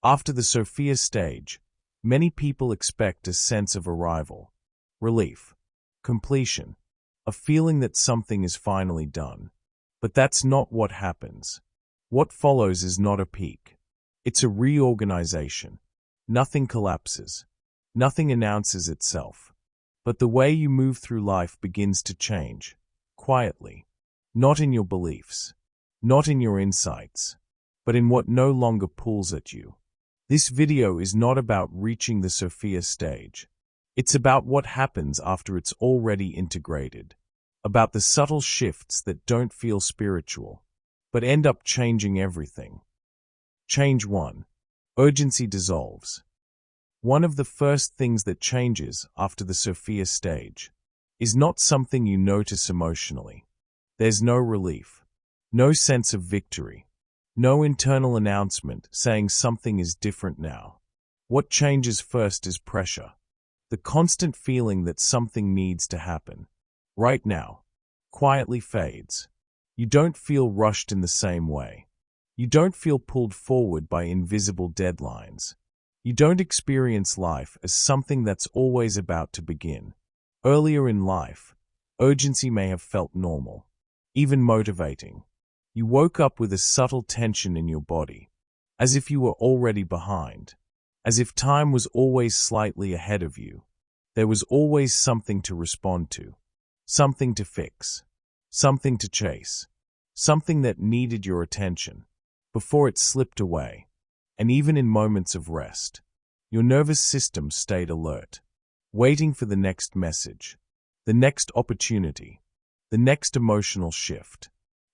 After the Sophia stage, many people expect a sense of arrival, relief, completion, a feeling that something is finally done. But that's not what happens. What follows is not a peak. It's a reorganization. Nothing collapses. Nothing announces itself. But the way you move through life begins to change, quietly. Not in your beliefs, not in your insights, but in what no longer pulls at you. This video is not about reaching the Sophia stage. It's about what happens after it's already integrated. About the subtle shifts that don't feel spiritual, but end up changing everything. Change 1. Urgency dissolves. One of the first things that changes after the Sophia stage is not something you notice emotionally. There's no relief, no sense of victory, no internal announcement saying something is different now. What changes first is pressure, the constant feeling that something needs to happen. Right now, quietly fades. You don't feel rushed in the same way. You don't feel pulled forward by invisible deadlines. You don't experience life as something that's always about to begin. Earlier in life, urgency may have felt normal, even motivating. You woke up with a subtle tension in your body, as if you were already behind, as if time was always slightly ahead of you. There was always something to respond to, something to fix, something to chase, something that needed your attention before it slipped away. And even in moments of rest, your nervous system stayed alert, waiting for the next message, the next opportunity, the next emotional shift.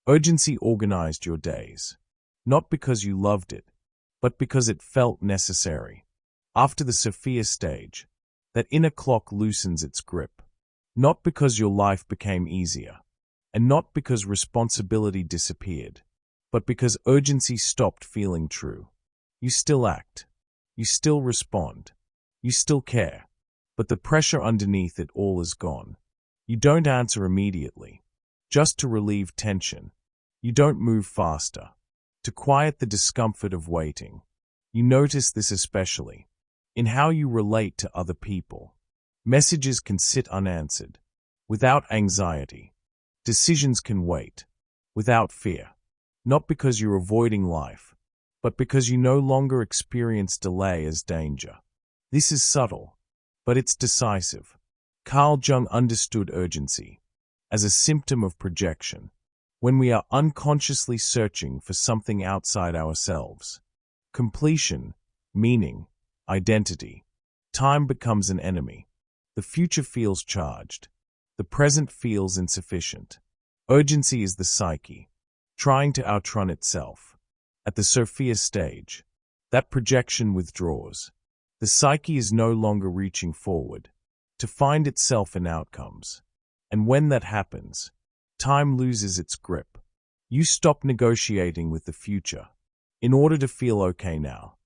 Urgency organized your days, not because you loved it, but because it felt necessary. After the Sophia stage, that inner clock loosens its grip, not because your life became easier, and not because responsibility disappeared, but because urgency stopped feeling true. You still act, you still respond, you still care, but the pressure underneath it all is gone. You don't answer immediately, just to relieve tension. You don't move faster, to quiet the discomfort of waiting. You notice this especially in how you relate to other people. Messages can sit unanswered, without anxiety. Decisions can wait, without fear. Not because you're avoiding life, but because you no longer experience delay as danger. This is subtle, but it's decisive. Carl Jung understood urgency as a symptom of projection, when we are unconsciously searching for something outside ourselves. Completion, meaning, identity. Time becomes an enemy. The future feels charged. The present feels insufficient. Urgency is the psyche, trying to outrun itself. At the Sophia stage, that projection withdraws. The psyche is no longer reaching forward to find itself in outcomes. And when that happens, time loses its grip. You stop negotiating with the future in order to feel okay now.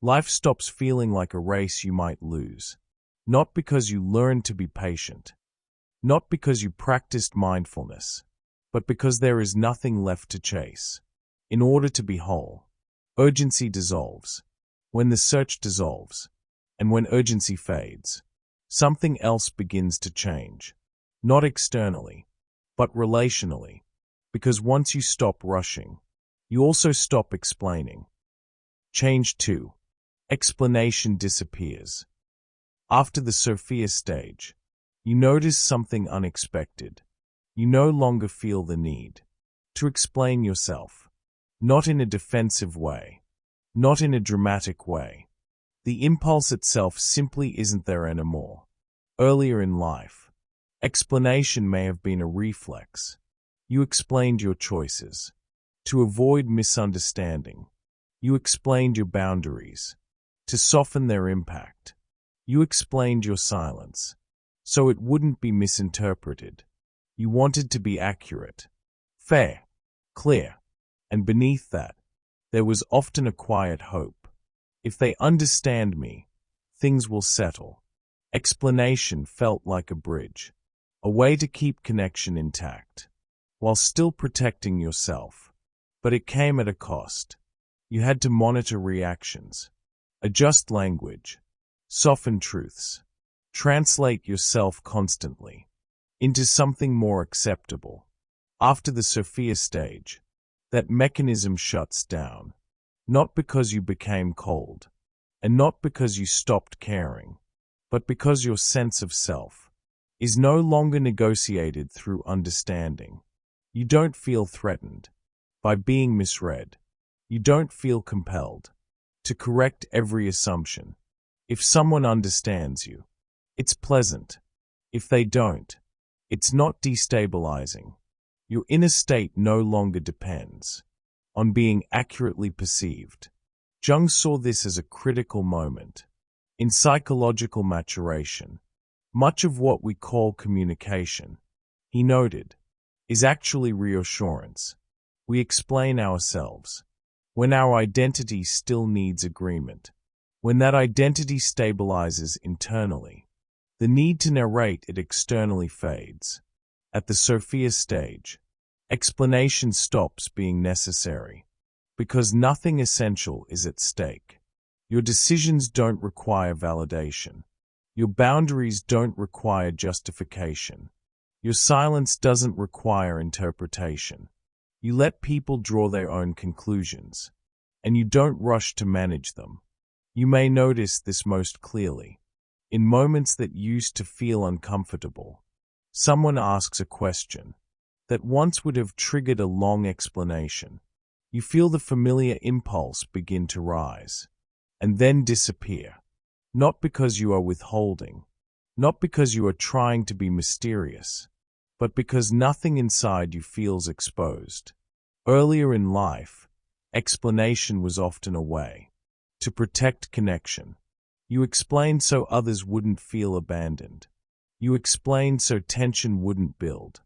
Life stops feeling like a race you might lose. Not because you learned to be patient, not because you practiced mindfulness, but because there is nothing left to chase. In order to be whole, urgency dissolves. When the search dissolves, and when urgency fades, something else begins to change. Not externally, but relationally. Because once you stop rushing, you also stop explaining. Change 2. Explanation disappears. After the Sophia stage, you notice something unexpected. You no longer feel the need to explain yourself. Not in a defensive way, not in a dramatic way. The impulse itself simply isn't there anymore. Earlier in life, explanation may have been a reflex. You explained your choices to avoid misunderstanding. You explained your boundaries to soften their impact. You explained your silence so it wouldn't be misinterpreted. You wanted to be accurate, fair, clear, and beneath that, there was often a quiet hope. If they understand me, things will settle. Explanation felt like a bridge, a way to keep connection intact, while still protecting yourself. But it came at a cost. You had to monitor reactions. Adjust language. Soften truths. Translate yourself constantly into something more acceptable. After the Sophia stage, that mechanism shuts down, not because you became cold, and not because you stopped caring, but because your sense of self is no longer negotiated through understanding. You don't feel threatened by being misread. You don't feel compelled to correct every assumption. If someone understands you, it's pleasant. If they don't, it's not destabilizing. Your inner state no longer depends on being accurately perceived. Jung saw this as a critical moment in psychological maturation. Much of what we call communication, he noted, is actually reassurance. We explain ourselves when our identity still needs agreement. When that identity stabilizes internally, the need to narrate it externally fades. At the Sophia stage, explanation stops being necessary because nothing essential is at stake. Your decisions don't require validation. Your boundaries don't require justification. Your silence doesn't require interpretation. You let people draw their own conclusions, and you don't rush to manage them. You may notice this most clearly in moments that used to feel uncomfortable. Someone asks a question that once would have triggered a long explanation. You feel the familiar impulse begin to rise and then disappear. Not because you are withholding, not because you are trying to be mysterious, but because nothing inside you feels exposed. Earlier in life, explanation was often a way to protect connection. You explained so others wouldn't feel abandoned. You explained so tension wouldn't build.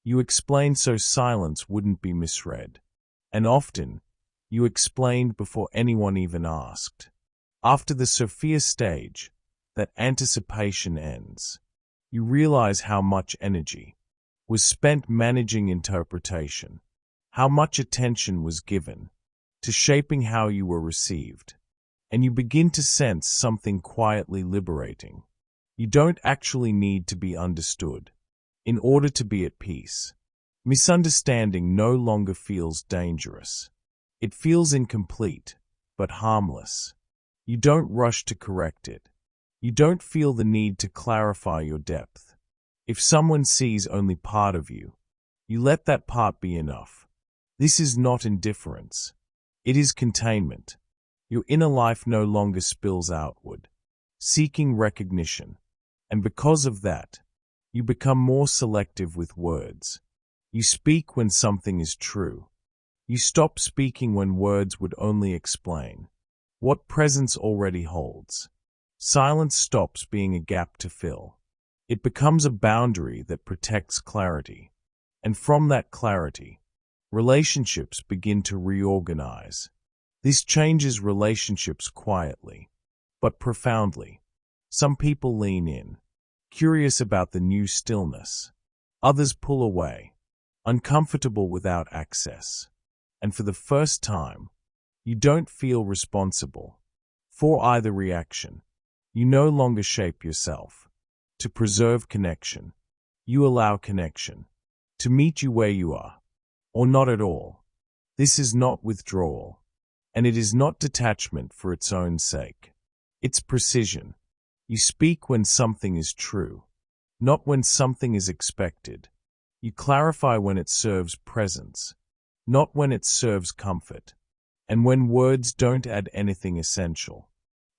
You explained so silence wouldn't be misread. And often, you explained before anyone even asked. After the Sophia stage, that anticipation ends. You realize how much energy was spent managing interpretation, how much attention was given to shaping how you were received, and you begin to sense something quietly liberating. You don't actually need to be understood in order to be at peace. Misunderstanding no longer feels dangerous. It feels incomplete, but harmless. You don't rush to correct it. You don't feel the need to clarify your depth. If someone sees only part of you, you let that part be enough. This is not indifference. It is containment. Your inner life no longer spills outward, seeking recognition. And because of that, you become more selective with words. You speak when something is true. You stop speaking when words would only explain what presence already holds. Silence stops being a gap to fill. It becomes a boundary that protects clarity. And from that clarity, relationships begin to reorganize. This changes relationships quietly, but profoundly. Some people lean in, curious about the new stillness. Others pull away, uncomfortable without access. And for the first time, you don't feel responsible for either reaction. You no longer shape yourself to preserve connection. You allow connection to meet you where you are, or not at all. This is not withdrawal, and it is not detachment for its own sake. It's precision. You speak when something is true, not when something is expected. You clarify when it serves presence, not when it serves comfort. And when words don't add anything essential,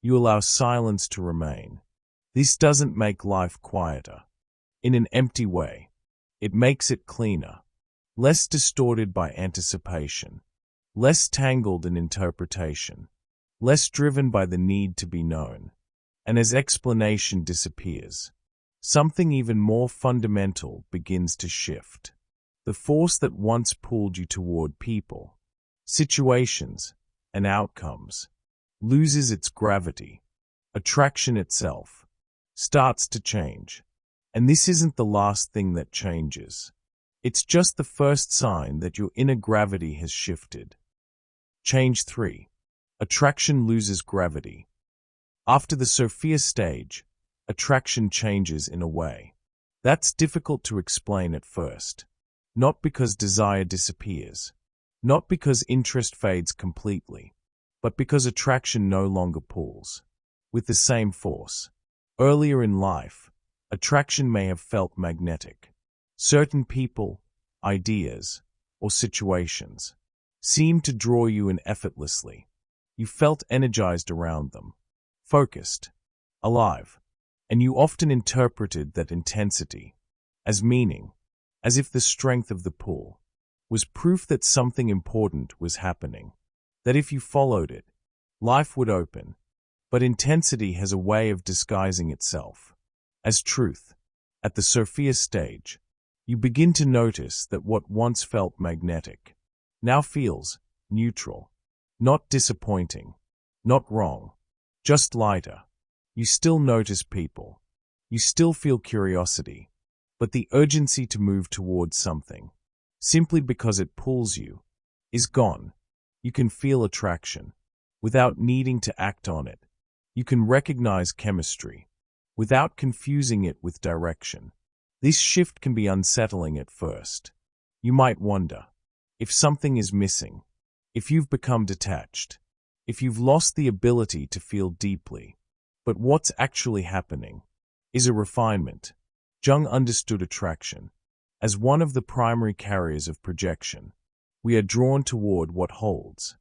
you allow silence to remain. This doesn't make life quieter. In an empty way, it makes it cleaner, less distorted by anticipation, less tangled in interpretation, less driven by the need to be known. And as explanation disappears, something even more fundamental begins to shift. The force that once pulled you toward people, situations, and outcomes loses its gravity. Attraction itself starts to change. And this isn't the last thing that changes. It's just the first sign that your inner gravity has shifted. Change 3. Attraction loses gravity. After the Sophia stage, attraction changes in a way that's difficult to explain at first. Not because desire disappears, not because interest fades completely, but because attraction no longer pulls with the same force. Earlier in life, attraction may have felt magnetic. Certain people, ideas, or situations seemed to draw you in effortlessly. You felt energized around them, focused, alive, and you often interpreted that intensity as meaning, as if the strength of the pull was proof that something important was happening, that if you followed it, life would open. But intensity has a way of disguising itself as truth. At the Sophia stage, you begin to notice that what once felt magnetic now feels neutral, not disappointing, not wrong, just lighter. You still notice people. You still feel curiosity, but the urgency to move towards something, simply because it pulls you, is gone. You can feel attraction without needing to act on it. You can recognize chemistry without confusing it with direction. This shift can be unsettling at first. You might wonder if something is missing, if you've become detached, if you've lost the ability to feel deeply. But what's actually happening is a refinement. Jung understood attraction as one of the primary carriers of projection. We are drawn toward what holds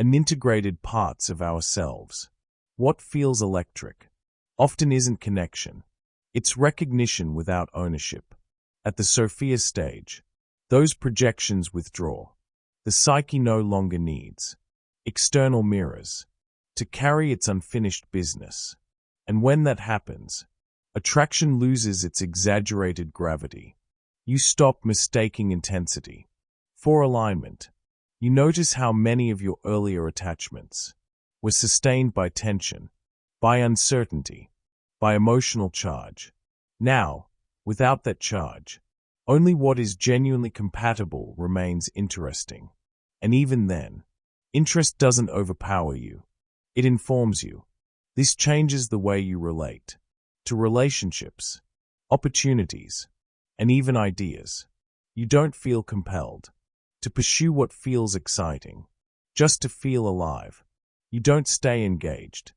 unintegrated parts of ourselves. What feels electric often isn't connection. It's recognition without ownership. At the Sophia stage, those projections withdraw. The psyche no longer needs external mirrors to carry its unfinished business. And when that happens, attraction loses its exaggerated gravity. You stop mistaking intensity for alignment. You notice how many of your earlier attachments were sustained by tension, by uncertainty, by emotional charge. Now, without that charge, only what is genuinely compatible remains interesting. And even then, interest doesn't overpower you. It informs you. This changes the way you relate to relationships, opportunities, and even ideas. You don't feel compelled to pursue what feels exciting, just to feel alive. You don't stay engaged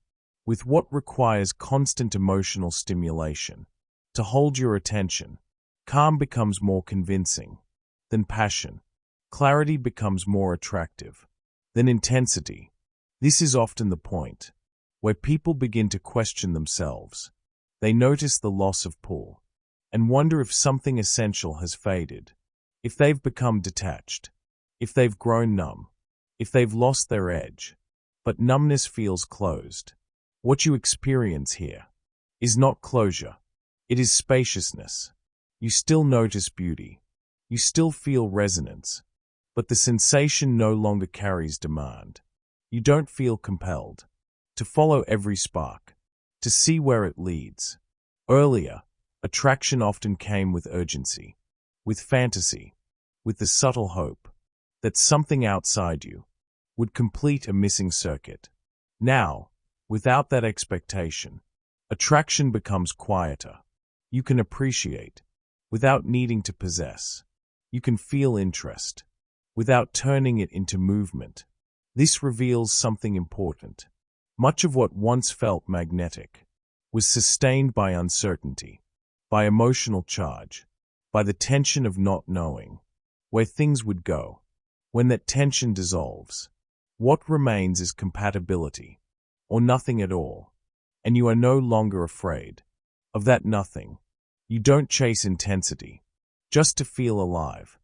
with what requires constant emotional stimulation to hold your attention. Calm becomes more convincing than passion. Clarity becomes more attractive than intensity. This is often the point where people begin to question themselves. They notice the loss of pull and wonder if something essential has faded, if they've become detached, if they've grown numb, if they've lost their edge. But numbness feels closed. What you experience here is not closure. It is spaciousness. You still notice beauty. You still feel resonance. But the sensation no longer carries demand. You don't feel compelled to follow every spark, to see where it leads. Earlier, attraction often came with urgency, with fantasy, with the subtle hope that something outside you would complete a missing circuit. Now, without that expectation, attraction becomes quieter. You can appreciate without needing to possess. You can feel interest without turning it into movement. This reveals something important. Much of what once felt magnetic was sustained by uncertainty, by emotional charge, by the tension of not knowing where things would go. When that tension dissolves, what remains is compatibility, or nothing at all, and you are no longer afraid of that nothing. You don't chase intensity just to feel alive.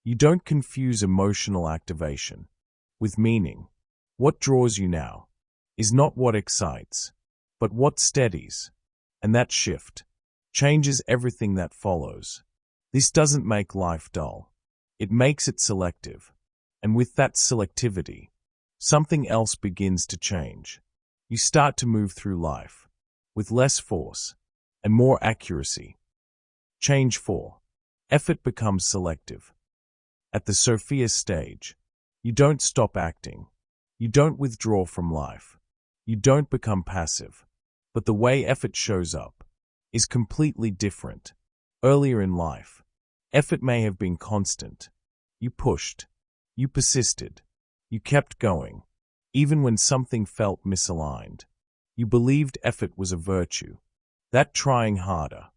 You don't confuse emotional activation with meaning. What draws you now is not what excites, but what steadies. And that shift changes everything that follows. This doesn't make life dull. It makes it selective. And with that selectivity, something else begins to change. You start to move through life with less force and more accuracy. Change 4. Effort becomes selective. At the Sophia stage, you don't stop acting. You don't withdraw from life. You don't become passive. But the way effort shows up is completely different. Earlier in life, effort may have been constant. You pushed, you persisted, you kept going, even when something felt misaligned. You believed effort was a virtue, that trying harder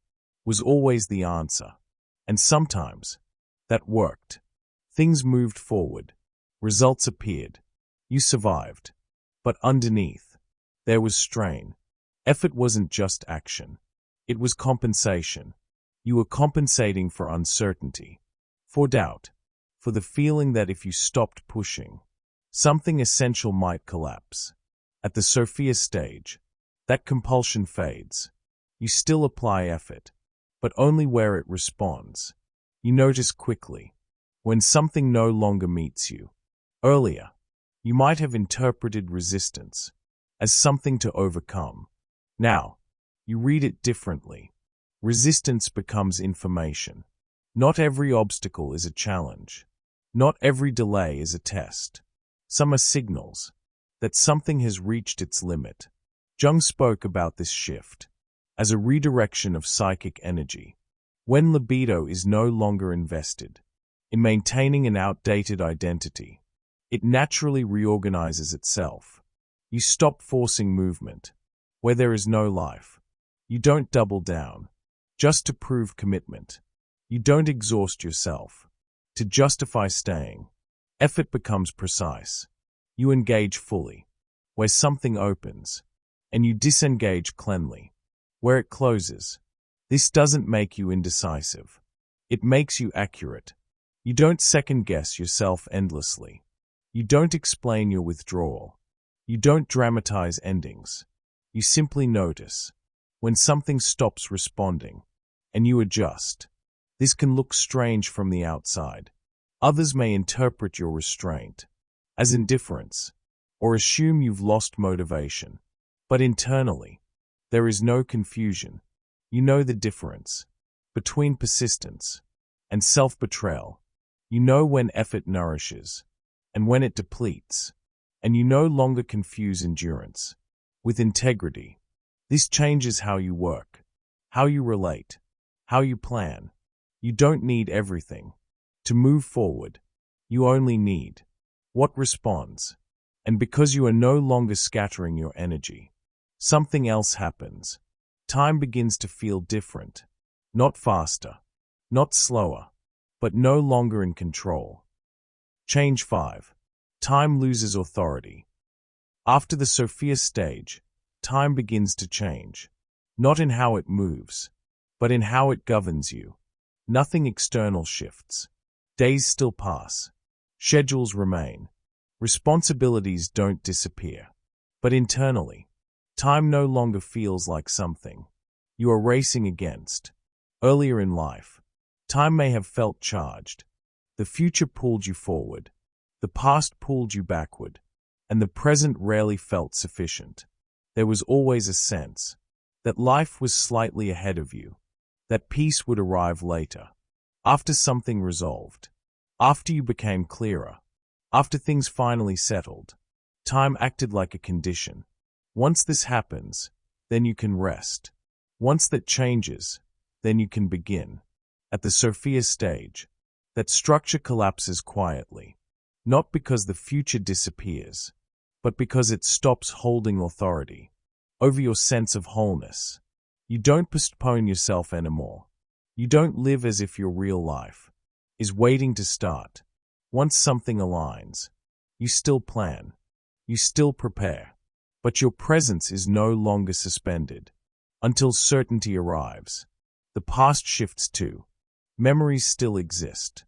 was always the answer. And sometimes that worked. Things moved forward, results appeared, you survived. But underneath, there was strain. Effort wasn't just action, it was compensation. You were compensating for uncertainty, for doubt, for the feeling that if you stopped pushing, something essential might collapse. At the Sophia stage, that compulsion fades. You still apply effort, but only where it responds. You notice quickly when something no longer meets you. Earlier, you might have interpreted resistance as something to overcome. Now, you read it differently. Resistance becomes information. Not every obstacle is a challenge. Not every delay is a test. Some are signals that something has reached its limit. Jung spoke about this shift as a redirection of psychic energy. When libido is no longer invested in maintaining an outdated identity, it naturally reorganizes itself. You stop forcing movement where there is no life. You don't double down just to prove commitment. You don't exhaust yourself to justify staying. Effort becomes precise. You engage fully where something opens, and you disengage cleanly where it closes. This doesn't make you indecisive. It makes you accurate. You don't second-guess yourself endlessly. You don't explain your withdrawal. You don't dramatize endings. You simply notice when something stops responding, and you adjust. This can look strange from the outside. Others may interpret your restraint as indifference or assume you've lost motivation. But internally, there is no confusion. You know the difference between persistence and self-betrayal. You know when effort nourishes and when it depletes, and you no longer confuse endurance with integrity. This changes how you work, how you relate, how you plan. You don't need everything to move forward. You only need what responds. And because you are no longer scattering your energy, something else happens. Time begins to feel different. Not faster, not slower, but no longer in control. Change 5. Time loses authority. After the Sophia stage, time begins to change. Not in how it moves, but in how it governs you. Nothing external shifts. Days still pass. Schedules remain. Responsibilities don't disappear. But internally, time no longer feels like something you are racing against. Earlier in life, time may have felt charged. The future pulled you forward. The past pulled you backward. And the present rarely felt sufficient. There was always a sense that life was slightly ahead of you, that peace would arrive later, after something resolved, after you became clearer, after things finally settled. Time acted like a condition. Once this happens, then you can rest. Once that changes, then you can begin. At the Sophia stage, that structure collapses quietly, not because the future disappears, but because it stops holding authority over your sense of wholeness. You don't postpone yourself anymore. You don't live as if your real life is waiting to start. Once something aligns, you still plan, you still prepare, but your presence is no longer suspended until certainty arrives. The past shifts too. Memories still exist,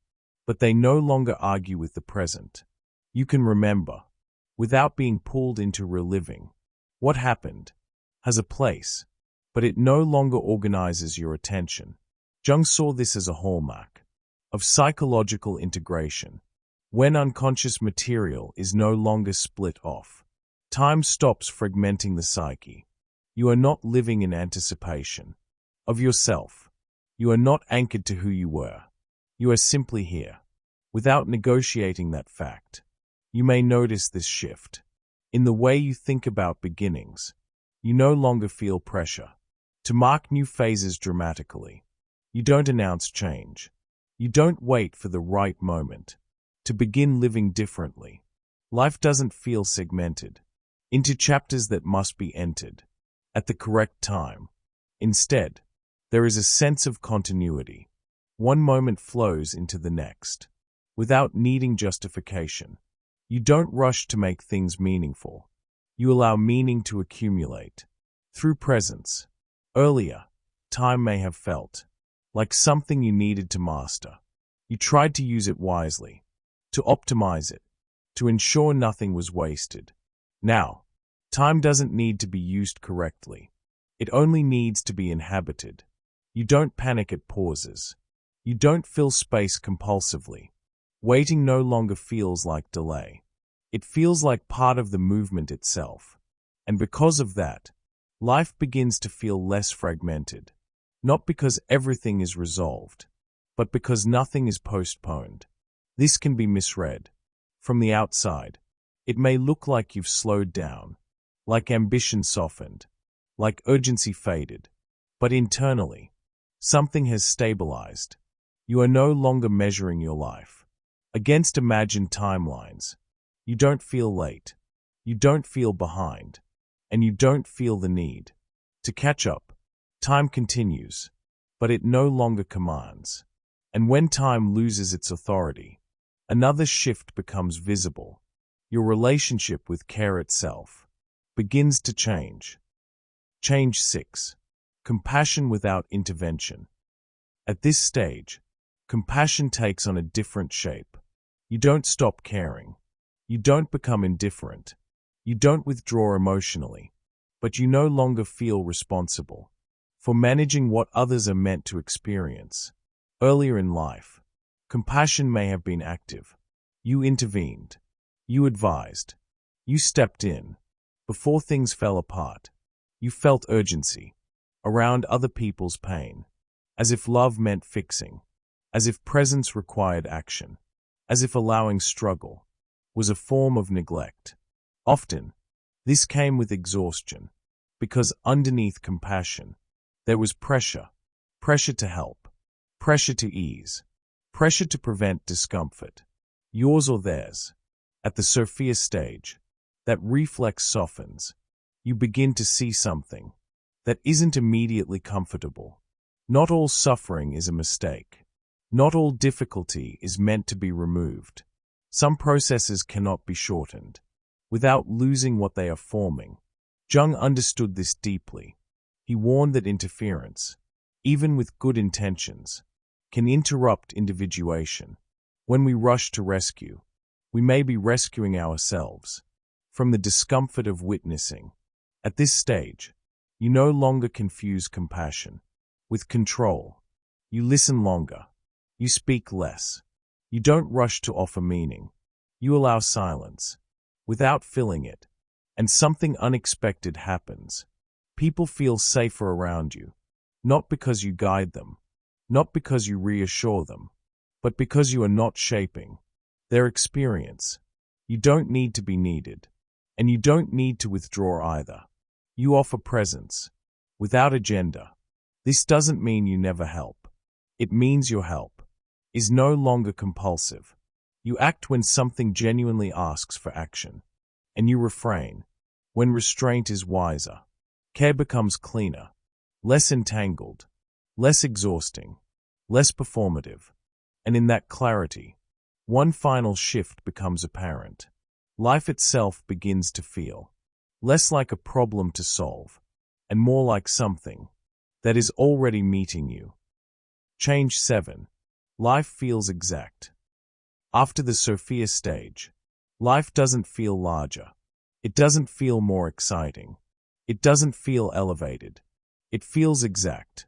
but they no longer argue with the present. You can remember, without being pulled into reliving. What happened has a place, but it no longer organizes your attention. Jung saw this as a hallmark of psychological integration. When unconscious material is no longer split off, time stops fragmenting the psyche. You are not living in anticipation of yourself. You are not anchored to who you were. You are simply here, without negotiating that fact. You may notice this shift in the way you think about beginnings. You no longer feel pressure to mark new phases dramatically. You don't announce change. You don't wait for the right moment to begin living differently. Life doesn't feel segmented into chapters that must be entered at the correct time. Instead, there is a sense of continuity. One moment flows into the next, without needing justification. You don't rush to make things meaningful. You allow meaning to accumulate through presence. Earlier, time may have felt like something you needed to master. You tried to use it wisely, to optimize it, to ensure nothing was wasted. Now, time doesn't need to be used correctly. It only needs to be inhabited. You don't panic at pauses. You don't fill space compulsively. Waiting no longer feels like delay. It feels like part of the movement itself. And because of that, life begins to feel less fragmented. Not because everything is resolved, but because nothing is postponed. This can be misread. From the outside, it may look like you've slowed down, like ambition softened, like urgency faded. But internally, something has stabilized. You are no longer measuring your life against imagined timelines. You don't feel late. You don't feel behind. And you don't feel the need to catch up. Time continues, but it no longer commands. And when time loses its authority, another shift becomes visible. Your relationship with care itself begins to change. Change 6. Compassion without intervention. At this stage, compassion takes on a different shape. You don't stop caring. You don't become indifferent. You don't withdraw emotionally. But you no longer feel responsible for managing what others are meant to experience. Earlier in life, compassion may have been active. You intervened. You advised. You stepped in. Before things fell apart, you felt urgency around other people's pain, as if love meant fixing, as if presence required action, as if allowing struggle was a form of neglect. Often, this came with exhaustion, because underneath compassion, there was pressure. Pressure to help. Pressure to ease. Pressure to prevent discomfort. Yours or theirs. At the Sophia stage, that reflex softens. You begin to see something that isn't immediately comfortable. Not all suffering is a mistake. Not all difficulty is meant to be removed. Some processes cannot be shortened without losing what they are forming. Jung understood this deeply. He warned that interference, even with good intentions, can interrupt individuation. When we rush to rescue, we may be rescuing ourselves from the discomfort of witnessing. At this stage, you no longer confuse compassion with control. You listen longer. You speak less. You don't rush to offer meaning. You allow silence without filling it. And something unexpected happens. People feel safer around you, not because you guide them, not because you reassure them, but because you are not shaping their experience. You don't need to be needed, and you don't need to withdraw either. You offer presence, without agenda. This doesn't mean you never help. It means your help is no longer compulsive. You act when something genuinely asks for action, and you refrain when restraint is wiser. Care becomes cleaner, less entangled, less exhausting, less performative. And in that clarity, one final shift becomes apparent. Life itself begins to feel less like a problem to solve, and more like something that is already meeting you. Change 7. Life feels exact. After the Sophia stage, life doesn't feel larger. It doesn't feel more exciting. It doesn't feel elevated. It feels exact.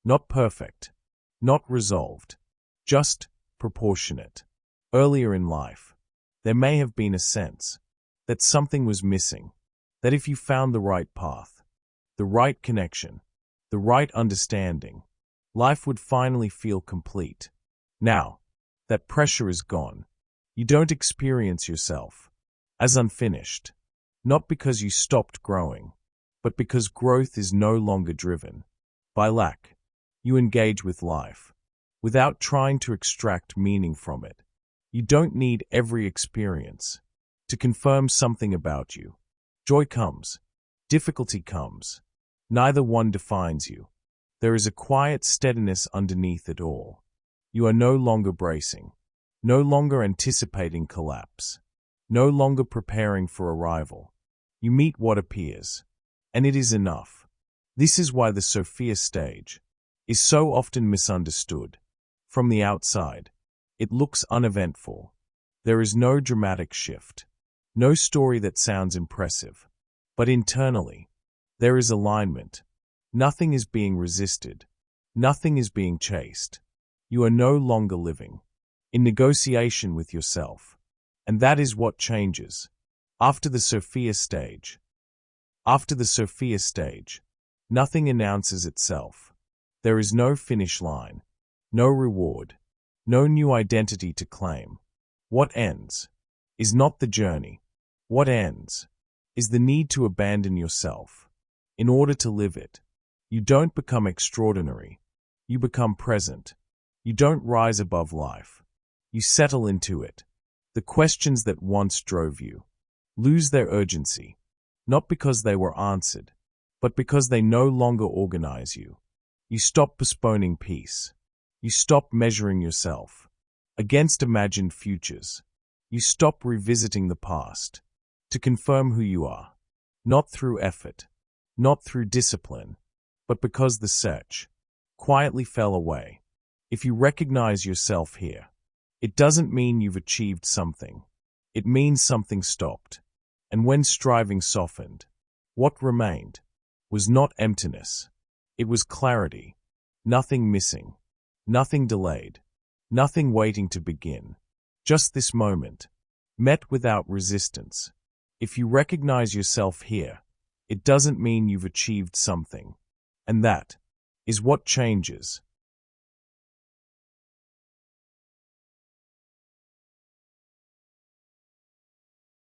Not perfect. Not resolved. Just proportionate. Earlier in life, there may have been a sense that something was missing, that if you found the right path, the right connection, the right understanding, life would finally feel complete. Now, that pressure is gone. You don't experience yourself as unfinished, not because you stopped growing, but because growth is no longer driven by lack. You engage with life without trying to extract meaning from it. You don't need every experience to confirm something about you. Joy comes, difficulty comes. Neither one defines you. There is a quiet steadiness underneath it all. You are no longer bracing, no longer anticipating collapse, no longer preparing for arrival. You meet what appears, and it is enough. This is why the Sophia stage is so often misunderstood. From the outside, it looks uneventful. There is no dramatic shift, no story that sounds impressive. But internally, there is alignment. Nothing is being resisted. Nothing is being chased. You are no longer living in negotiation with yourself. And that is what changes after the Sophia stage. After the Sophia stage, nothing announces itself. There is no finish line, no reward, no new identity to claim. What ends is not the journey. What ends is the need to abandon yourself in order to live it. You don't become extraordinary. You become present. You don't rise above life. You settle into it. The questions that once drove you lose their urgency, not because they were answered, but because they no longer organize you. You stop postponing peace. You stop measuring yourself against imagined futures. You stop revisiting the past to confirm who you are, not through effort, not through discipline, but because the search quietly fell away. If you recognize yourself here, it doesn't mean you've achieved something. It means something stopped. And when striving softened, what remained was not emptiness. It was clarity. Nothing missing, nothing delayed, nothing waiting to begin. Just this moment, met without resistance. If you recognize yourself here, it doesn't mean you've achieved something. And that is what changes